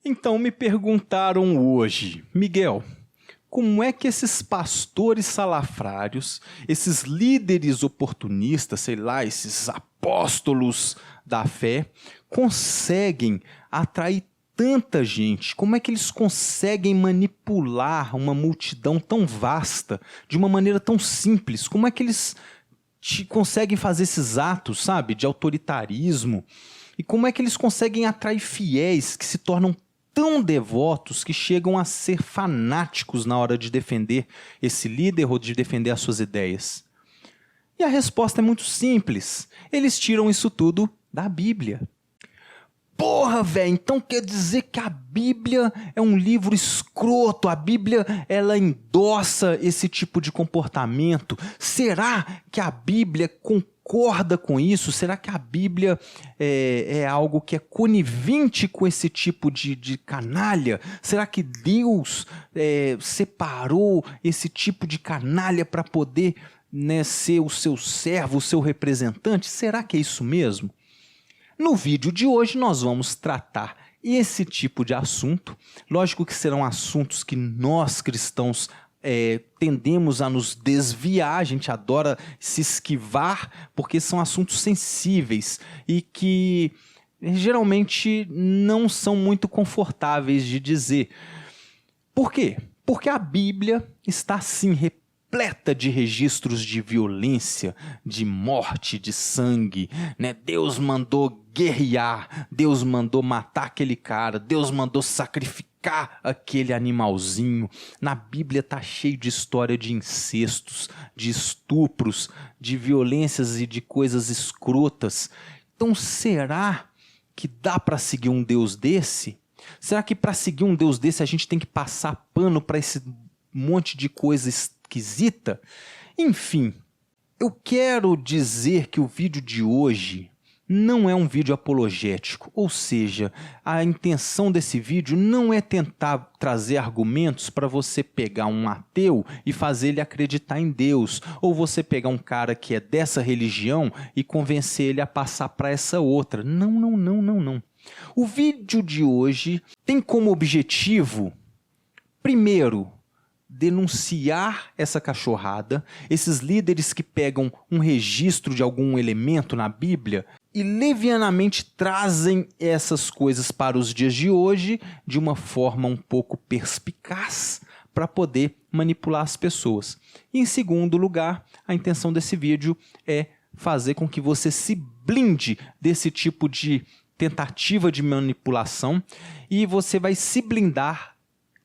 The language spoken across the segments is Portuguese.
Então me perguntaram hoje, Miguel, como é que esses pastores salafrários, esses líderes oportunistas, sei lá, esses apóstolos da fé, conseguem atrair tanta gente? Como é que eles conseguem manipular uma multidão tão vasta de uma maneira tão simples? Como é que eles conseguem fazer esses atos, sabe, de autoritarismo? E como é que eles conseguem atrair fiéis que se tornam tão devotos que chegam a ser fanáticos na hora de defender esse líder ou de defender as suas ideias? E a resposta é muito simples. Eles tiram isso tudo da Bíblia. Porra, velho, então quer dizer que a Bíblia é um livro escroto, a Bíblia ela endossa esse tipo de comportamento? Será que a Bíblia concorda com isso? Será que a Bíblia é algo que é conivente com esse tipo de canalha? Será que Deus separou esse tipo de canalha para poder, né, ser o seu servo, o seu representante? Será que é isso mesmo? No vídeo de hoje nós vamos tratar esse tipo de assunto. Lógico que serão assuntos que nós cristãos tendemos a nos desviar, a gente adora se esquivar, porque são assuntos sensíveis e que geralmente não são muito confortáveis de dizer. Por quê? Porque a Bíblia está sim repleta de registros de violência, de morte, de sangue, né? Deus mandou guerrear, Deus mandou matar aquele cara, Deus mandou sacrificar aquele animalzinho. Na Bíblia está cheio de história de incestos, de estupros, de violências e de coisas escrotas. Então será que dá para seguir um Deus desse? Será que para seguir um Deus desse a gente tem que passar pano para esse monte de coisa esquisita? Enfim, eu quero dizer que o vídeo de hoje não é um vídeo apologético, ou seja, a intenção desse vídeo não é tentar trazer argumentos para você pegar um ateu e fazer ele acreditar em Deus, ou você pegar um cara que é dessa religião e convencer ele a passar para essa outra. Não, não, não, não, não. O vídeo de hoje tem como objetivo, primeiro, denunciar essa cachorrada, esses líderes que pegam um registro de algum elemento na Bíblia e levianamente trazem essas coisas para os dias de hoje de uma forma um pouco perspicaz para poder manipular as pessoas. E, em segundo lugar, a intenção desse vídeo é fazer com que você se blinde desse tipo de tentativa de manipulação e você vai se blindar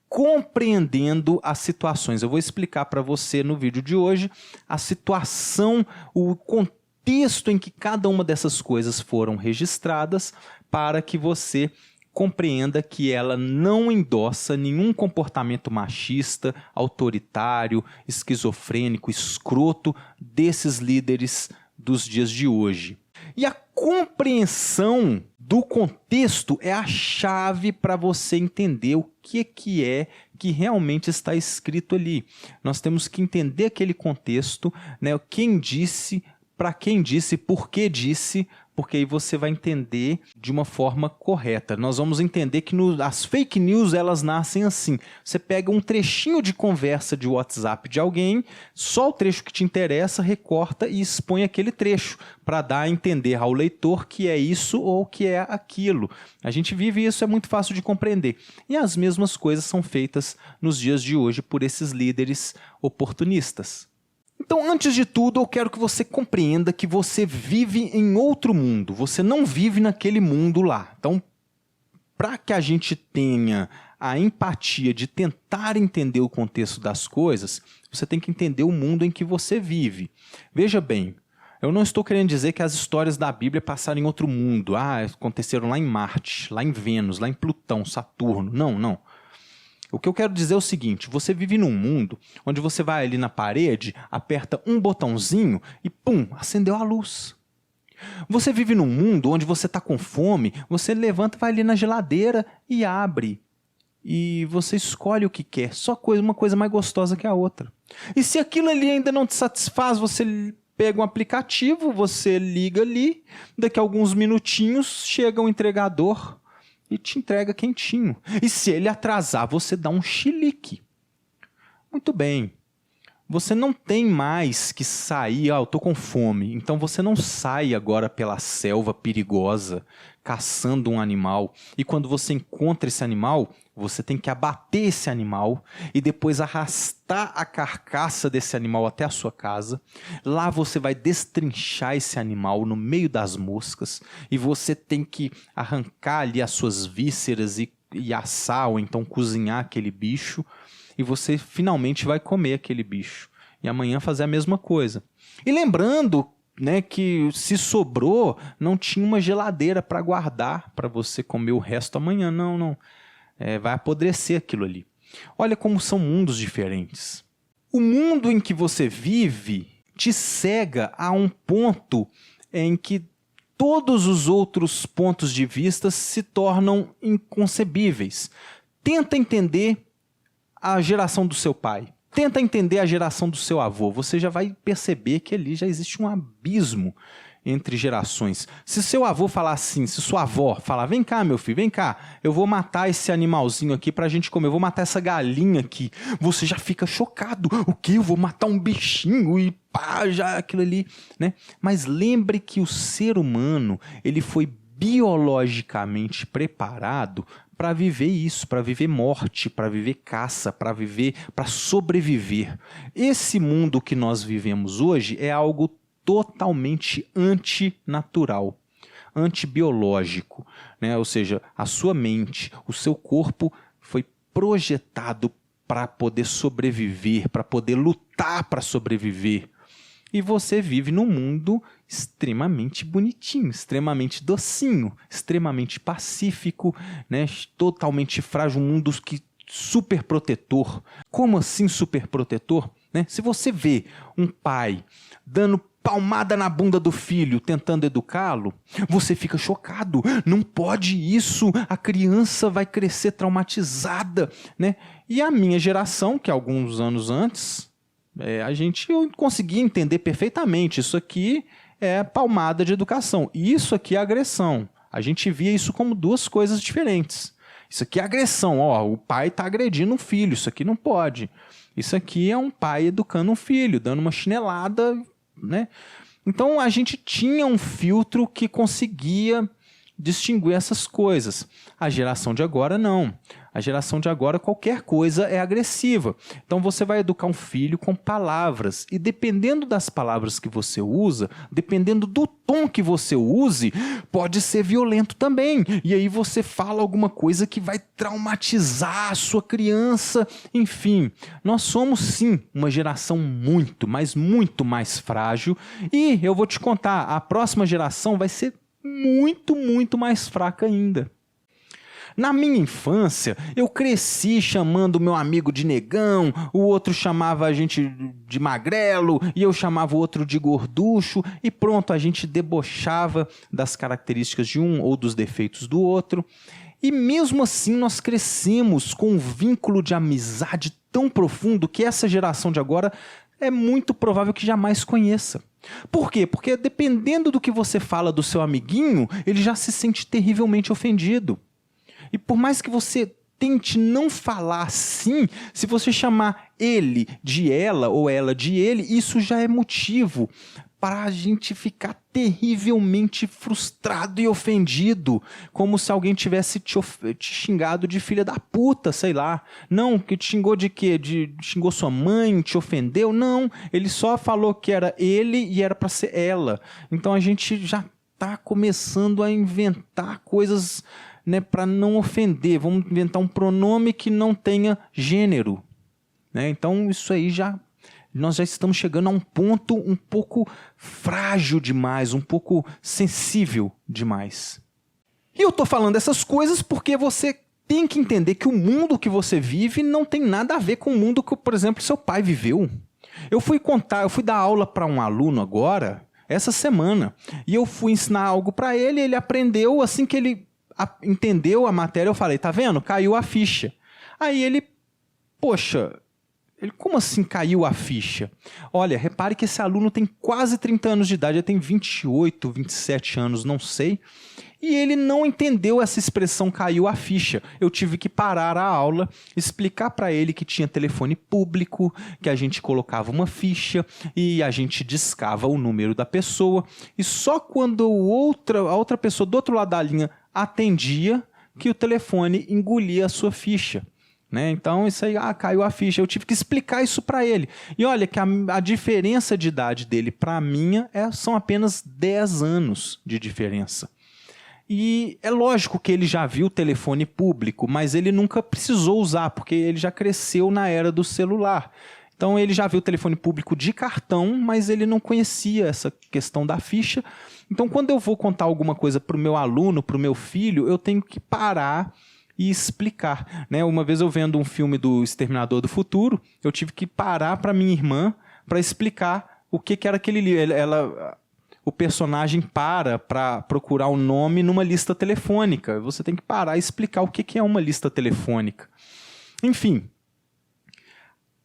compreendendo as situações. Eu vou explicar para você no vídeo de hoje a situação, o contexto em que cada uma dessas coisas foram registradas para que você compreenda que ela não endossa nenhum comportamento machista, autoritário, esquizofrênico, escroto desses líderes dos dias de hoje. E a compreensão do contexto é a chave para você entender o que é que realmente está escrito ali. Nós temos que entender aquele contexto, né? Quem disse, para quem disse, por que disse, porque aí você vai entender de uma forma correta. Nós vamos entender que as fake news, elas nascem assim. Você pega um trechinho de conversa de WhatsApp de alguém, só o trecho que te interessa, recorta e expõe aquele trecho, para dar a entender ao leitor que é isso ou que é aquilo. A gente vive isso, é muito fácil de compreender. E as mesmas coisas são feitas nos dias de hoje por esses líderes oportunistas. Então, antes de tudo, eu quero que você compreenda que você vive em outro mundo. Você não vive naquele mundo lá. Então, para que a gente tenha a empatia de tentar entender o contexto das coisas, você tem que entender o mundo em que você vive. Veja bem, eu não estou querendo dizer que as histórias da Bíblia passaram em outro mundo. Aconteceram lá em Marte, lá em Vênus, lá em Plutão, Saturno. Não, não. O que eu quero dizer é o seguinte, você vive num mundo onde você vai ali na parede, aperta um botãozinho e pum, acendeu a luz. Você vive num mundo onde você está com fome, você levanta, vai ali na geladeira e abre. E você escolhe o que quer, só uma coisa mais gostosa que a outra. E se aquilo ali ainda não te satisfaz, você pega um aplicativo, você liga ali, daqui a alguns minutinhos chega um entregador e te entrega quentinho. E se ele atrasar, você dá um chilique. Muito bem. Você não tem mais que sair, eu tô com fome. Então você não sai agora pela selva perigosa, caçando um animal. E quando você encontra esse animal, você tem que abater esse animal e depois arrastar a carcaça desse animal até a sua casa. Lá você vai destrinchar esse animal no meio das moscas e você tem que arrancar ali as suas vísceras e assar ou então cozinhar aquele bicho. E você finalmente vai comer aquele bicho. E amanhã fazer a mesma coisa. E lembrando, né, que se sobrou, não tinha uma geladeira para guardar para você comer o resto amanhã. Não. Vai apodrecer aquilo ali. Olha como são mundos diferentes. O mundo em que você vive te cega a um ponto em que todos os outros pontos de vista se tornam inconcebíveis. Tenta entender a geração do seu pai. Tenta entender a geração do seu avô. Você já vai perceber que ali já existe um abismo entre gerações. Se seu avô falar assim, se sua avó falar, vem cá meu filho, vem cá, eu vou matar esse animalzinho aqui pra gente comer, eu vou matar essa galinha aqui. Você já fica chocado. O quê? Eu vou matar um bichinho e pá, já aquilo ali, né? Mas lembre que o ser humano, ele foi biologicamente preparado para viver isso, para viver morte, para viver caça, para sobreviver. Esse mundo que nós vivemos hoje é algo totalmente antinatural, antibiológico, né? Ou seja, a sua mente, o seu corpo foi projetado para poder sobreviver, para poder lutar para sobreviver. E você vive num mundo extremamente bonitinho, extremamente docinho, extremamente pacífico, né? Totalmente frágil, um mundo super protetor. Como assim super protetor? Né? Se você vê um pai dando palmada na bunda do filho, tentando educá-lo, você fica chocado. Não pode isso, a criança vai crescer traumatizada, né? E a minha geração, que alguns anos antes, eu conseguia entender perfeitamente. Isso aqui é palmada de educação. E isso aqui é agressão. A gente via isso como duas coisas diferentes. Isso aqui é agressão. O pai está agredindo um filho. Isso aqui não pode. Isso aqui é um pai educando um filho, dando uma chinelada, né? Então a gente tinha um filtro que conseguia distinguir essas coisas. A geração de agora não. A geração de agora, qualquer coisa é agressiva. Então você vai educar um filho com palavras. E dependendo das palavras que você usa, dependendo do tom que você use, pode ser violento também. E aí você fala alguma coisa que vai traumatizar a sua criança. Enfim, nós somos sim uma geração muito, mas muito mais frágil. E eu vou te contar, a próxima geração vai ser muito, muito mais fraca ainda. Na minha infância, eu cresci chamando meu amigo de negão, o outro chamava a gente de magrelo, e eu chamava o outro de gorducho, e pronto, a gente debochava das características de um ou dos defeitos do outro. E mesmo assim nós crescemos com um vínculo de amizade tão profundo que essa geração de agora é muito provável que jamais conheça. Por quê? Porque dependendo do que você fala do seu amiguinho, ele já se sente terrivelmente ofendido. E por mais que você tente não falar assim, se você chamar ele de ela ou ela de ele, isso já é motivo para a gente ficar terrivelmente frustrado e ofendido, como se alguém tivesse te xingado de filha da puta, sei lá. Não, que te xingou de quê? Xingou sua mãe, te ofendeu? Não, ele só falou que era ele e era para ser ela. Então a gente já está começando a inventar coisas, né, para não ofender. Vamos inventar um pronome que não tenha gênero, né? Então isso aí nós já estamos chegando a um ponto um pouco frágil demais, um pouco sensível demais. E eu estou falando essas coisas porque você tem que entender que o mundo que você vive não tem nada a ver com o mundo que, por exemplo, seu pai viveu. Eu fui dar aula para um aluno agora, essa semana, e eu fui ensinar algo para ele, ele aprendeu, assim que ele entendeu a matéria, eu falei, tá vendo? Caiu a ficha. Aí ele, como assim caiu a ficha? Olha, repare que esse aluno tem quase 30 anos de idade, ele tem 28, 27 anos, não sei. E ele não entendeu essa expressão caiu a ficha. Eu tive que parar a aula, explicar para ele que tinha telefone público, que a gente colocava uma ficha e a gente discava o número da pessoa. E só quando a outra pessoa do outro lado da linha atendia que o telefone engolia a sua ficha. Né? Então isso aí, caiu a ficha. Eu tive que explicar isso para ele. E olha que a diferença de idade dele para a minha são apenas 10 anos de diferença. E é lógico que ele já viu o telefone público, mas ele nunca precisou usar, porque ele já cresceu na era do celular. Então ele já viu o telefone público de cartão, mas ele não conhecia essa questão da ficha. Então quando eu vou contar alguma coisa para o meu aluno, para o meu filho, eu tenho que parar e explicar. Né? Uma vez eu vendo um filme do Exterminador do Futuro, eu tive que parar para minha irmã para explicar o que era aquele livro. O personagem para procurar o nome numa lista telefônica. Você tem que parar e explicar o que é uma lista telefônica. Enfim,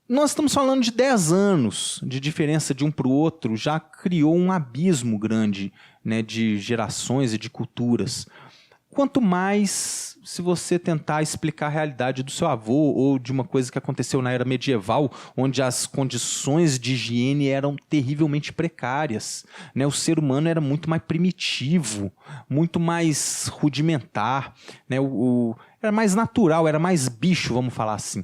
nós estamos falando de 10 anos de diferença de um para o outro, já criou um abismo grande, né, de gerações e de culturas. Quanto mais se você tentar explicar a realidade do seu avô ou de uma coisa que aconteceu na era medieval, onde as condições de higiene eram terrivelmente precárias. Né? O ser humano era muito mais primitivo, muito mais rudimentar, né? Era mais natural, era mais bicho, vamos falar assim.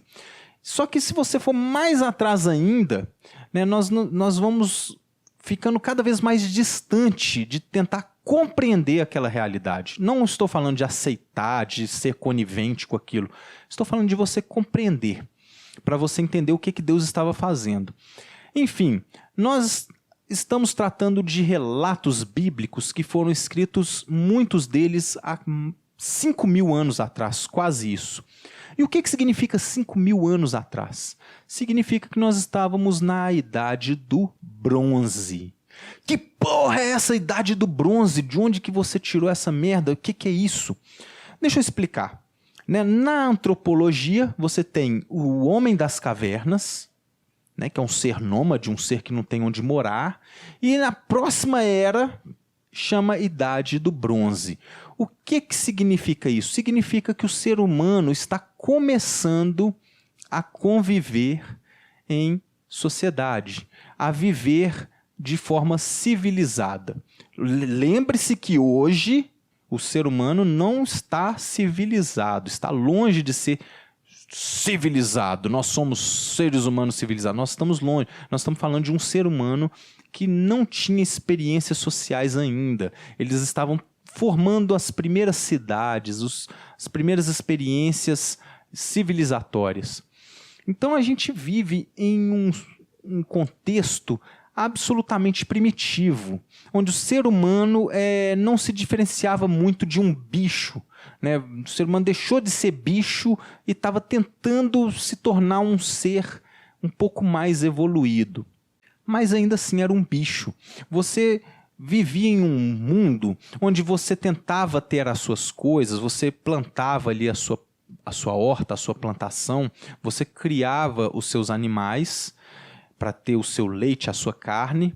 Só que se você for mais atrás ainda, né, nós vamos ficando cada vez mais distante de tentar compreender aquela realidade. Não estou falando de aceitar, de ser conivente com aquilo. Estou falando de você compreender, para você entender o que Deus estava fazendo. Enfim, nós estamos tratando de relatos bíblicos que foram escritos, muitos deles, há 5.000 anos atrás, quase isso. E o que significa 5.000 anos atrás? Significa que nós estávamos na idade do bronze. Que porra é essa idade do bronze? De onde que você tirou essa merda? O que é isso? Deixa eu explicar. Né? Na antropologia, você tem o homem das cavernas, né, que é um ser nômade, um ser que não tem onde morar. E na próxima era, chama idade do bronze. O que significa isso? Significa que o ser humano está começando a conviver em sociedade, a viver de forma civilizada. Lembre-se que hoje o ser humano não está civilizado, está longe de ser civilizado. Nós somos seres humanos civilizados, nós estamos longe. Nós estamos falando de um ser humano que não tinha experiências sociais ainda. Eles estavam formando as primeiras cidades, as primeiras experiências civilizatórias. Então a gente vive em um contexto absolutamente primitivo, onde o ser humano não se diferenciava muito de um bicho. Né? O ser humano deixou de ser bicho e estava tentando se tornar um ser um pouco mais evoluído. Mas ainda assim era um bicho. Você vivia em um mundo onde você tentava ter as suas coisas, você plantava ali a sua horta, a sua plantação, você criava os seus animais para ter o seu leite, a sua carne.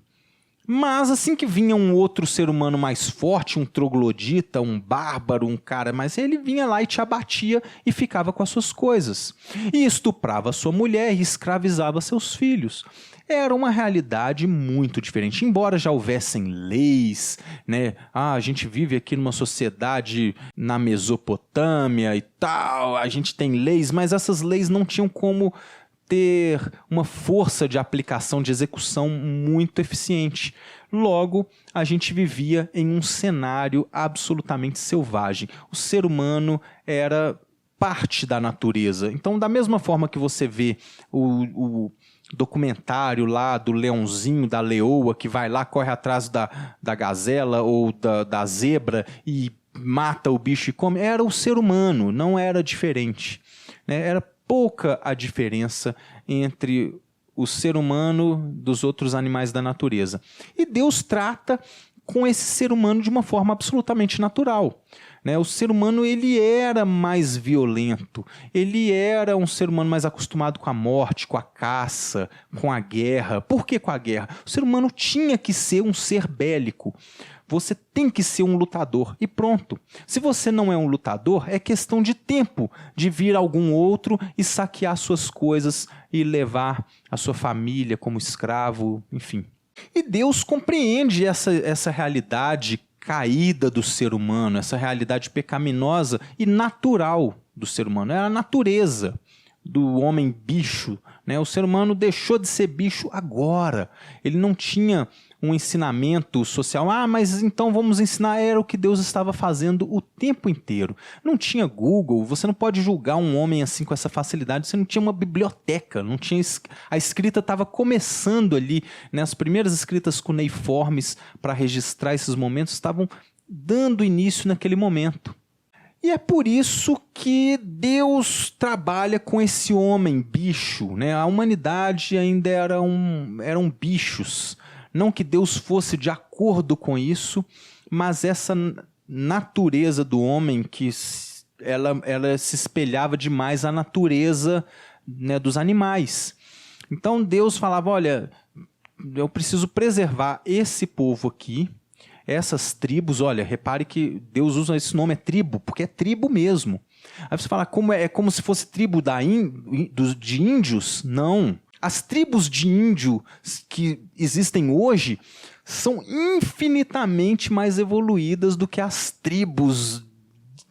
Mas assim que vinha um outro ser humano mais forte, um troglodita, um bárbaro, um cara, mas ele vinha lá e te abatia e ficava com as suas coisas. E estuprava sua mulher e escravizava seus filhos. Era uma realidade muito diferente. Embora já houvessem leis, né? A gente vive aqui numa sociedade na Mesopotâmia e tal, a gente tem leis, mas essas leis não tinham como ter uma força de aplicação, de execução muito eficiente. Logo, a gente vivia em um cenário absolutamente selvagem. O ser humano era parte da natureza. Então, da mesma forma que você vê o documentário lá do leãozinho, da leoa, que vai lá, corre atrás da gazela ou da zebra e mata o bicho e come, era o ser humano, não era diferente. Né? Era pouca a diferença entre o ser humano dos outros animais da natureza. E Deus trata com esse ser humano de uma forma absolutamente natural. Né? O ser humano ele era mais violento, ele era um ser humano mais acostumado com a morte, com a caça, com a guerra. Por que com a guerra? O ser humano tinha que ser um ser bélico, Você tem que ser um lutador e pronto. Se você não é um lutador, é questão de tempo de vir algum outro e saquear suas coisas e levar a sua família como escravo, enfim. E Deus compreende essa realidade caída do ser humano, essa realidade pecaminosa e natural do ser humano. É a natureza do homem bicho, né? O ser humano deixou de ser bicho agora. Ele não tinha um ensinamento social. Mas então vamos ensinar. Era o que Deus estava fazendo o tempo inteiro. Não tinha Google, você não pode julgar um homem assim com essa facilidade. Você não tinha uma biblioteca, não tinha a escrita estava começando ali, né? As primeiras escritas cuneiformes para registrar esses momentos estavam dando início naquele momento. E é por isso que Deus trabalha com esse homem bicho, né? A humanidade ainda eram bichos. Não que Deus fosse de acordo com isso, mas essa natureza do homem que ela se espelhava demais à natureza, né, dos animais. Então Deus falava, olha, eu preciso preservar esse povo aqui, essas tribos. Olha, repare que Deus usa esse nome, é tribo, porque é tribo mesmo. Aí você fala, é como se fosse tribo de índios? Não. As tribos de índio que existem hoje são infinitamente mais evoluídas do que as tribos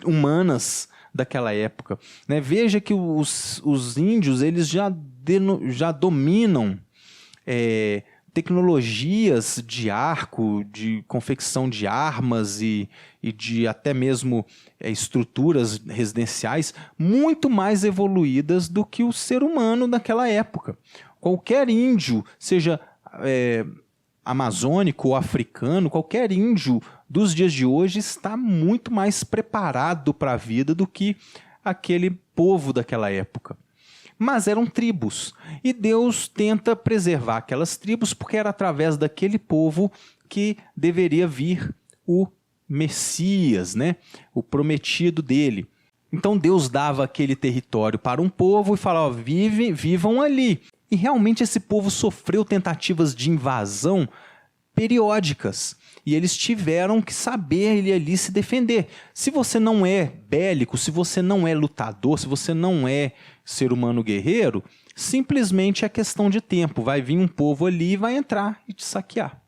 humanas daquela época, né? Veja que os índios eles já dominam tecnologias de arco, de confecção de armas e de até mesmo estruturas residenciais muito mais evoluídas do que o ser humano naquela época. Qualquer índio, seja amazônico ou africano, qualquer índio dos dias de hoje está muito mais preparado para a vida do que aquele povo daquela época. Mas eram tribos, e Deus tenta preservar aquelas tribos porque era através daquele povo que deveria vir o Messias, né? O prometido dele. Então Deus dava aquele território para um povo e falava, vivam ali. E realmente esse povo sofreu tentativas de invasão periódicas. E eles tiveram que saber ali se defender. Se você não é bélico, se você não é lutador, se você não é ser humano guerreiro, simplesmente é questão de tempo. Vai vir um povo ali e vai entrar e te saquear.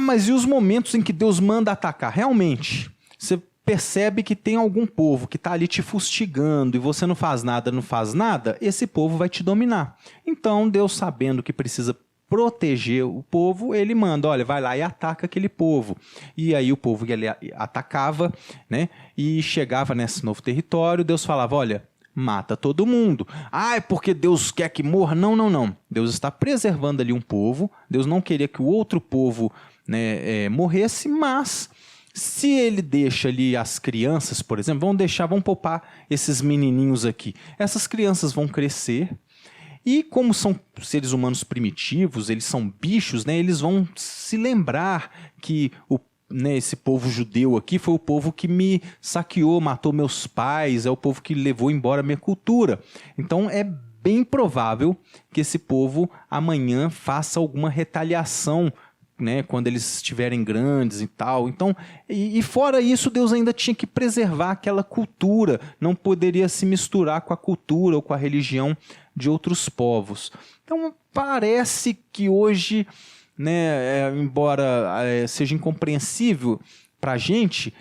Mas e os momentos em que Deus manda atacar? Realmente, você percebe que tem algum povo que está ali te fustigando e você não faz nada, esse povo vai te dominar. Então, Deus, sabendo que precisa proteger o povo, ele manda, olha, vai lá e ataca aquele povo. E aí o povo ele atacava, né? E chegava nesse novo território, Deus falava, olha, mata todo mundo. É porque Deus quer que morra? Não. Deus está preservando ali um povo, Deus não queria que o outro povo, né, morresse, mas se ele deixa ali as crianças, por exemplo, vamos poupar esses menininhos aqui. Essas crianças vão crescer, e como são seres humanos primitivos, eles são bichos, né? Eles vão se lembrar que esse povo judeu aqui foi o povo que me saqueou, matou meus pais, é o povo que levou embora a minha cultura. Então é bem provável que esse povo amanhã faça alguma retaliação, né, quando eles estiverem grandes e tal. Então, e fora isso, Deus ainda tinha que preservar aquela cultura, não poderia se misturar com a cultura ou com a religião de outros povos. Então, parece que hoje, né, embora seja incompreensível para a gente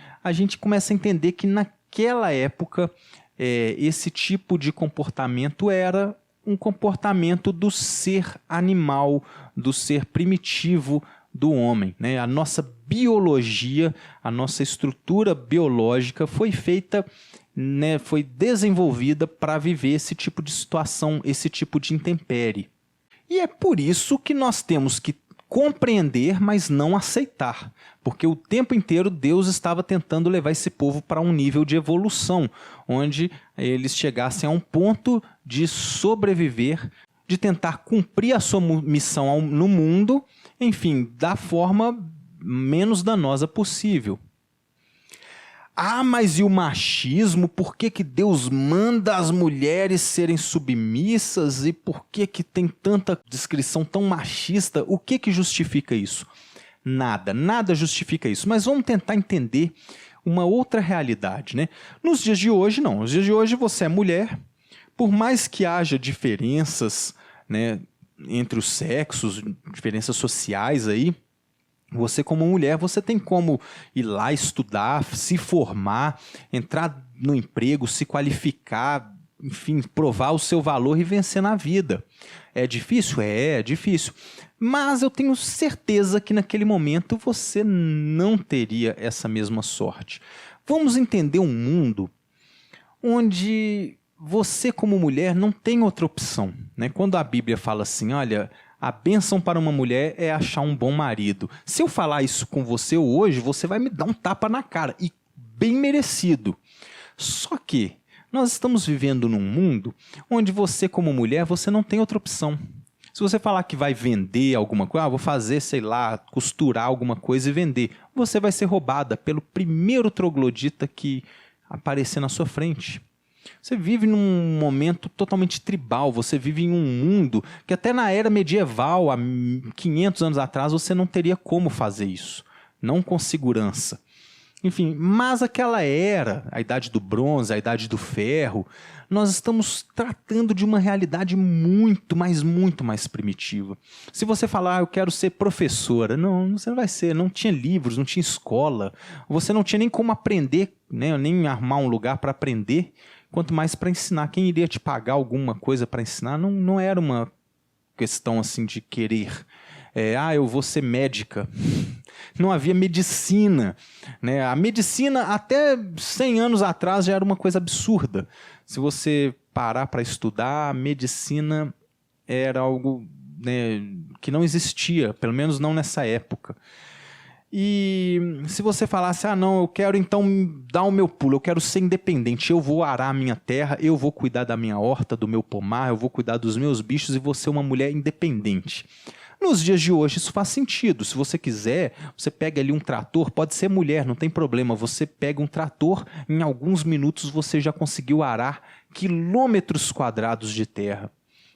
começa a entender que naquela época esse tipo de comportamento era um comportamento do ser animal, do ser primitivo do homem, né? A nossa biologia, a nossa estrutura biológica foi feita, né, foi desenvolvida para viver esse tipo de situação, esse tipo de intempérie. E é por isso que nós temos que compreender, mas não aceitar, porque o tempo inteiro Deus estava tentando levar esse povo para um nível de evolução, onde eles chegassem a um ponto de sobreviver, de tentar cumprir a sua missão no mundo, enfim, da forma menos danosa possível. Mas e o machismo? Por que Deus manda as mulheres serem submissas? E por que tem tanta descrição tão machista? O que justifica isso? Nada justifica isso. Mas vamos tentar entender uma outra realidade, né? Nos dias de hoje, não. Nos dias de hoje você é mulher, por mais que haja diferenças, né, entre os sexos, diferenças sociais aí, você como mulher, você tem como ir lá estudar, se formar, entrar no emprego, se qualificar, enfim, provar o seu valor e vencer na vida. É difícil? É difícil. Mas eu tenho certeza que naquele momento você não teria essa mesma sorte. Vamos entender um mundo onde você como mulher não tem outra opção, né? Quando a Bíblia fala assim, olha, a bênção para uma mulher é achar um bom marido. Se eu falar isso com você hoje, você vai me dar um tapa na cara, e bem merecido. Só que nós estamos vivendo num mundo onde você como mulher, você não tem outra opção. Se você falar que vai vender alguma coisa, vou fazer, sei lá, costurar alguma coisa e vender, você vai ser roubada pelo primeiro troglodita que aparecer na sua frente. Você vive num momento totalmente tribal, você vive em um mundo que até na era medieval, há 500 anos atrás, você não teria como fazer isso, não com segurança. Enfim, mas aquela era, a idade do bronze, a idade do ferro, nós estamos tratando de uma realidade muito mais primitiva. Se você falar, eu quero ser professora, não, você não vai ser, não tinha livros, não tinha escola, você não tinha nem como aprender, né, nem armar um lugar para aprender, quanto mais para ensinar. Quem iria te pagar alguma coisa para ensinar não era uma questão assim de querer. Eu vou ser médica. Não havia medicina, né? A medicina até 100 anos atrás já era uma coisa absurda. Se você parar para estudar, a medicina era algo, né, que não existia, pelo menos não nessa época. E se você falasse, não, eu quero então dar o meu pulo, eu quero ser independente, eu vou arar a minha terra, eu vou cuidar da minha horta, do meu pomar, eu vou cuidar dos meus bichos e vou ser uma mulher independente. Nos dias de hoje isso faz sentido. Se você quiser, você pega ali um trator, pode ser mulher, não tem problema. Você pega um trator, em alguns minutos você já conseguiu arar quilômetros quadrados de terra.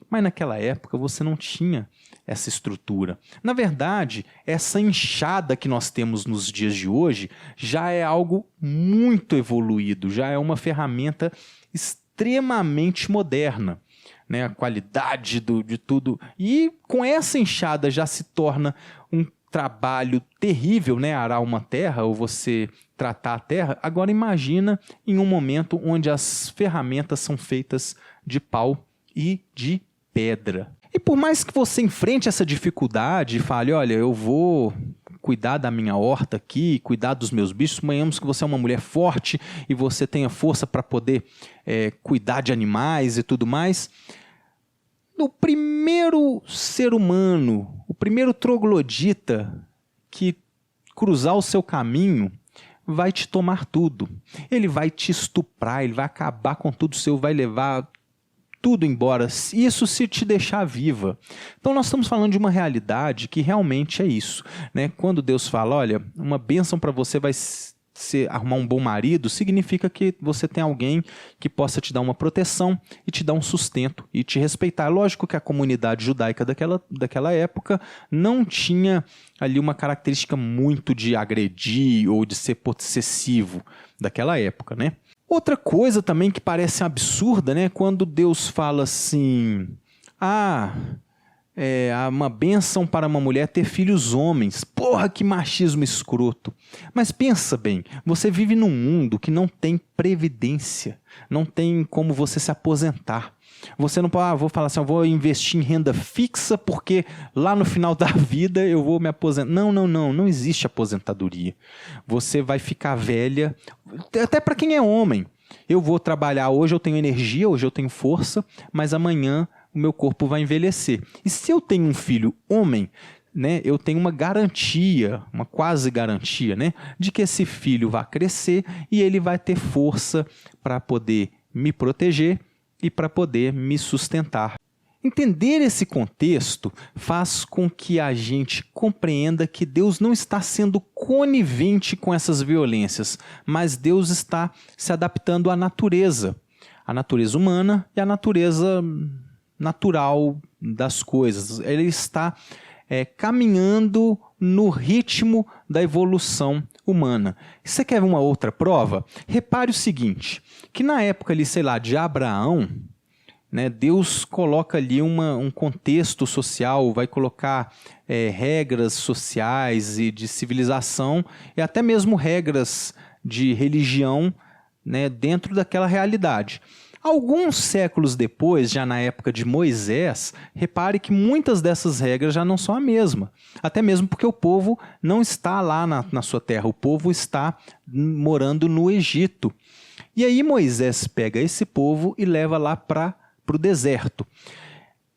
Mas naquela época você não tinha essa estrutura. Na verdade, essa enxada que nós temos nos dias de hoje já é algo muito evoluído, já é uma ferramenta extremamente moderna. Né, a qualidade de tudo. E com essa enxada já se torna um trabalho terrível, né, arar uma terra ou você tratar a terra. Agora imagina em um momento onde as ferramentas são feitas de pau e de pedra. E por mais que você enfrente essa dificuldade e fale, olha, eu vou cuidar da minha horta aqui, cuidar dos meus bichos, suponhamos que você é uma mulher forte e você tenha força para poder cuidar de animais e tudo mais. O primeiro ser humano, o primeiro troglodita que cruzar o seu caminho vai te tomar tudo. Ele vai te estuprar, ele vai acabar com tudo seu, vai levar tudo embora, isso se te deixar viva. Então nós estamos falando de uma realidade que realmente é isso, né? Quando Deus fala, olha, uma bênção para você vai ser arrumar um bom marido, significa que você tem alguém que possa te dar uma proteção e te dar um sustento e te respeitar. Lógico que a comunidade judaica daquela época não tinha ali uma característica muito de agredir ou de ser possessivo daquela época, né? Outra coisa também que parece absurda, né? Quando Deus fala assim, uma bênção para uma mulher ter filhos homens. Porra, que machismo escroto. Mas pensa bem, você vive num mundo que não tem previdência, não tem como você se aposentar. Você não pode, vou falar assim, eu vou investir em renda fixa porque lá no final da vida eu vou me aposentar. Não existe aposentadoria. Você vai ficar velha, até para quem é homem. Eu vou trabalhar hoje, eu tenho energia, hoje eu tenho força, mas amanhã o meu corpo vai envelhecer. E se eu tenho um filho homem, né, eu tenho uma garantia, uma quase garantia, né, de que esse filho vai crescer e ele vai ter força para poder me proteger e para poder me sustentar. Entender esse contexto faz com que a gente compreenda que Deus não está sendo conivente com essas violências, mas Deus está se adaptando à natureza humana e à natureza natural das coisas. Ele está caminhando no ritmo da evolução humana. Você quer uma outra prova? Repare o seguinte, que na época ali, sei lá, de Abraão, né, Deus coloca ali um contexto social, vai colocar regras sociais e de civilização e até mesmo regras de religião, né, dentro daquela realidade. Alguns séculos depois, já na época de Moisés, repare que muitas dessas regras já não são a mesma. Até mesmo porque o povo não está lá na sua terra, o povo está morando no Egito. E aí Moisés pega esse povo e leva lá para o deserto.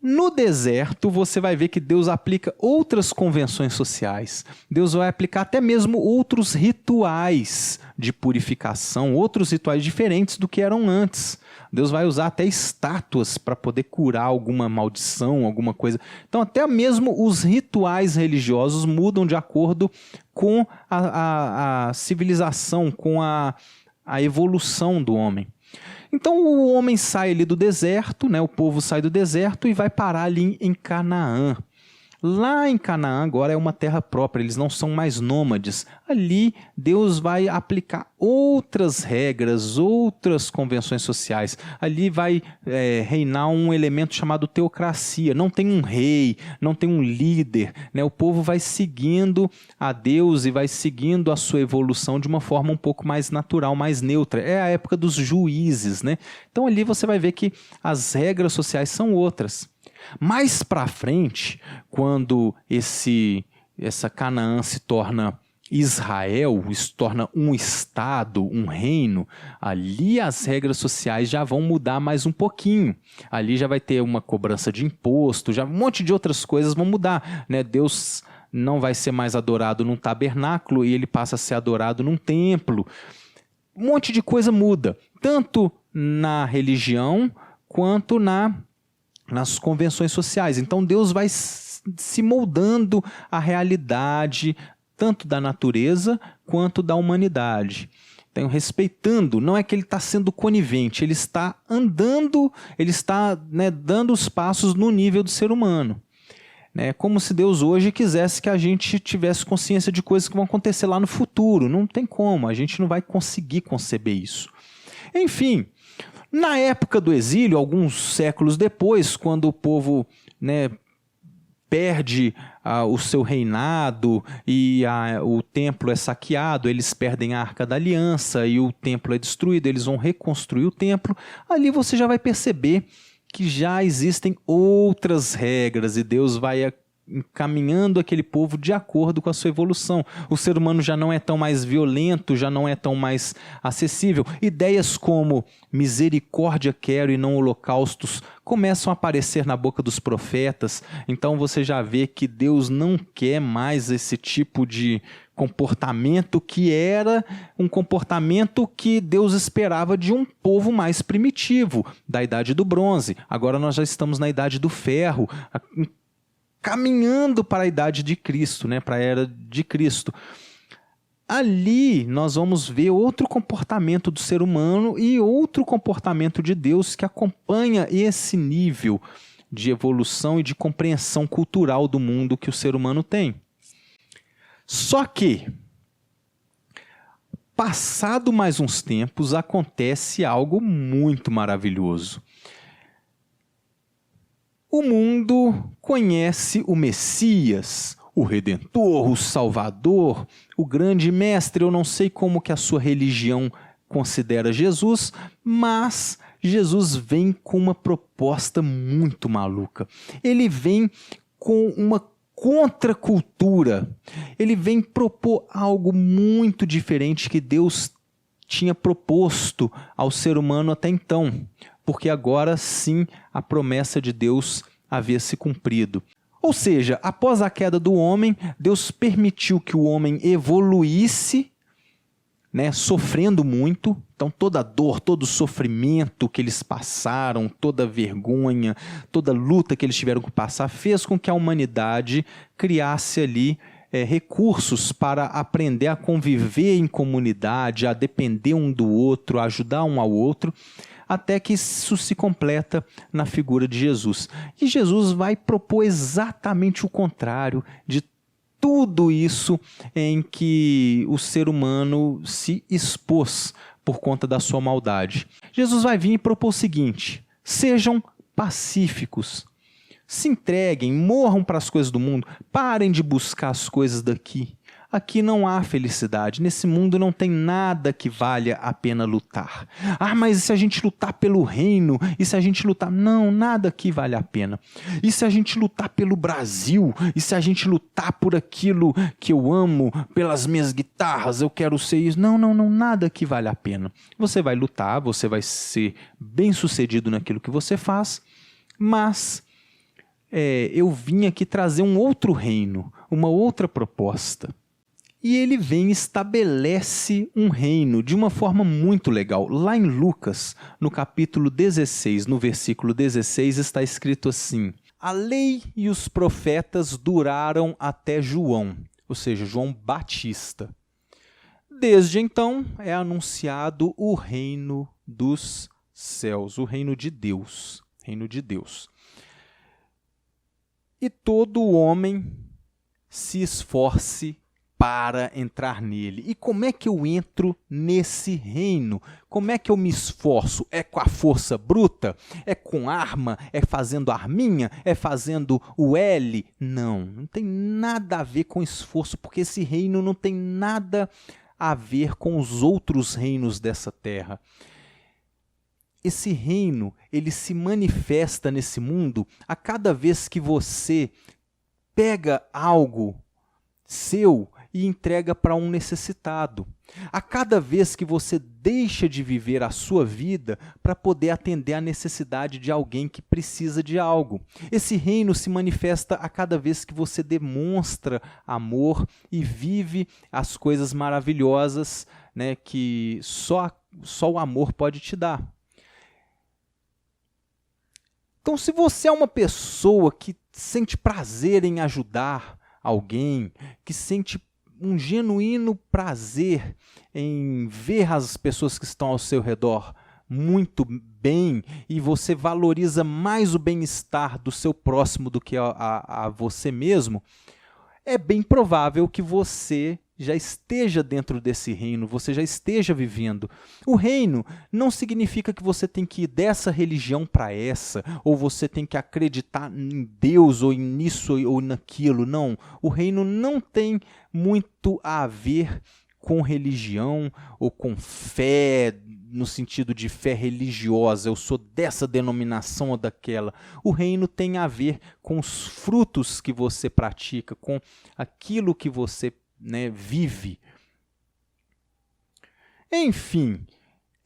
No deserto, você vai ver que Deus aplica outras convenções sociais. Deus vai aplicar até mesmo outros rituais de purificação, outros rituais diferentes do que eram antes. Deus vai usar até estátuas para poder curar alguma maldição, alguma coisa. Então, até mesmo os rituais religiosos mudam de acordo com a civilização, com a evolução do homem. Então o homem sai ali do deserto, né? O povo sai do deserto e vai parar ali em Canaã. Lá em Canaã agora é uma terra própria, eles não são mais nômades. Ali Deus vai aplicar outras regras, outras convenções sociais. Ali vai reinar um elemento chamado teocracia. Não tem um rei, não tem um líder, né? O povo vai seguindo a Deus e vai seguindo a sua evolução de uma forma um pouco mais natural, mais neutra. É a época dos juízes, né? Então ali você vai ver que as regras sociais são outras. Mais para frente, quando essa Canaã se torna Israel, se torna um estado, um reino, ali as regras sociais já vão mudar mais um pouquinho. Ali já vai ter uma cobrança de imposto, já um monte de outras coisas vão mudar, né? Deus não vai ser mais adorado num tabernáculo e ele passa a ser adorado num templo. Um monte de coisa muda, tanto na religião quanto nas convenções sociais. Então Deus vai se moldando à realidade tanto da natureza quanto da humanidade. Então, respeitando, não é que ele está sendo conivente, ele está andando, ele está, né, dando os passos no nível do ser humano. É como se Deus hoje quisesse que a gente tivesse consciência de coisas que vão acontecer lá no futuro. Não tem como, a gente não vai conseguir conceber isso. Enfim, na época do exílio, alguns séculos depois, quando o povo, né, perde o seu reinado e o templo é saqueado, eles perdem a Arca da Aliança e o templo é destruído, eles vão reconstruir o templo, ali você já vai perceber que já existem outras regras e Deus vai encaminhando aquele povo de acordo com a sua evolução. O ser humano já não é tão mais violento, já não é tão mais acessível. Ideias como misericórdia quero e não holocaustos começam a aparecer na boca dos profetas. Então você já vê que Deus não quer mais esse tipo de comportamento que era um comportamento que Deus esperava de um povo mais primitivo, da Idade do Bronze. Agora nós já estamos na Idade do Ferro, caminhando para a idade de Cristo, né, para a era de Cristo. Ali nós vamos ver outro comportamento do ser humano e outro comportamento de Deus que acompanha esse nível de evolução e de compreensão cultural do mundo que o ser humano tem. Só que, passado mais uns tempos, acontece algo muito maravilhoso. O mundo conhece o Messias, o Redentor, o Salvador, o grande mestre. Eu não sei como que a sua religião considera Jesus, mas Jesus vem com uma proposta muito maluca. Ele vem com uma contracultura. Ele vem propor algo muito diferente que Deus tinha proposto ao ser humano até então, porque agora sim a promessa de Deus havia se cumprido. Ou seja, após a queda do homem, Deus permitiu que o homem evoluísse, né, sofrendo muito. Então toda a dor, todo o sofrimento que eles passaram, toda a vergonha, toda a luta que eles tiveram que passar, fez com que a humanidade criasse ali recursos para aprender a conviver em comunidade, a depender um do outro, a ajudar um ao outro. até que isso se completa na figura de Jesus. E Jesus vai propor exatamente o contrário de tudo isso em que o ser humano se expôs por conta da sua maldade. Jesus vai vir e propor o seguinte: sejam pacíficos, se entreguem, morram para as coisas do mundo, parem de buscar as coisas daqui. Aqui não há felicidade, nesse mundo não tem nada que valha a pena lutar. Ah, mas e se a gente lutar pelo reino? E se a gente lutar... Não, nada aqui vale a pena. E se a gente lutar pelo Brasil? E se a gente lutar por aquilo que eu amo, pelas minhas guitarras, eu quero ser isso? Não, nada aqui vale a pena. Você vai lutar, você vai ser bem-sucedido naquilo que você faz, mas eu vim aqui trazer um outro reino, uma outra proposta. E ele vem e estabelece um reino de uma forma muito legal. Lá em Lucas, no capítulo 16, no versículo 16, está escrito assim: a lei e os profetas duraram até João, ou seja, João Batista. Desde então é anunciado o reino dos céus, o reino de Deus. Reino de Deus. E todo homem se esforce para entrar nele. E como é que eu entro nesse reino? Como é que eu me esforço? É com a força bruta? É com arma? É fazendo arminha? É fazendo o L? Não tem nada a ver com esforço, porque esse reino não tem nada a ver com os outros reinos dessa terra. Esse reino, ele se manifesta nesse mundo a cada vez que você pega algo seu e entrega para um necessitado. A cada vez que você deixa de viver a sua vida para poder atender a necessidade de alguém que precisa de algo. Esse reino se manifesta a cada vez que você demonstra amor e vive as coisas maravilhosas, né, que só o amor pode te dar. Então, se você é uma pessoa que sente prazer em ajudar alguém, que sente um genuíno prazer em ver as pessoas que estão ao seu redor muito bem, e você valoriza mais o bem-estar do seu próximo do que a você mesmo, é bem provável que você já esteja dentro desse reino, você já esteja vivendo. O reino não significa que você tem que ir dessa religião para essa, ou você tem que acreditar em Deus, ou nisso ou naquilo. Não, o reino não tem muito a ver com religião ou com fé, no sentido de fé religiosa, eu sou dessa denominação ou daquela. O reino tem a ver com os frutos que você pratica, com aquilo que você vive. Enfim,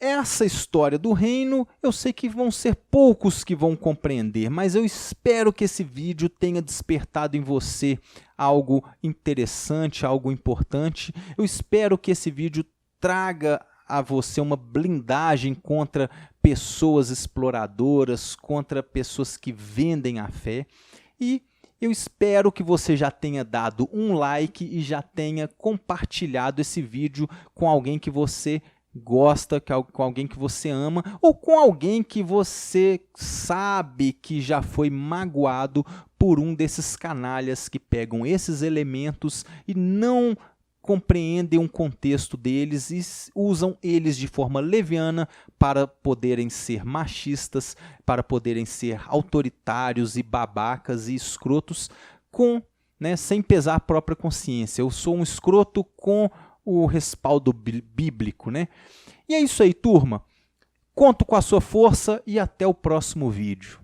essa história do reino, eu sei que vão ser poucos que vão compreender, mas eu espero que esse vídeo tenha despertado em você algo interessante, algo importante. Eu espero que esse vídeo traga a você uma blindagem contra pessoas exploradoras, contra pessoas que vendem a fé. E eu espero que você já tenha dado um like e já tenha compartilhado esse vídeo com alguém que você gosta, com alguém que você ama, ou com alguém que você sabe que já foi magoado por um desses canalhas que pegam esses elementos e não compreendem o contexto deles e usam eles de forma leviana para poderem ser machistas, para poderem ser autoritários e babacas e escrotos, sem pesar a própria consciência. Eu sou um escroto com o respaldo bíblico, né? E é isso aí, turma. Conto com a sua força e até o próximo vídeo.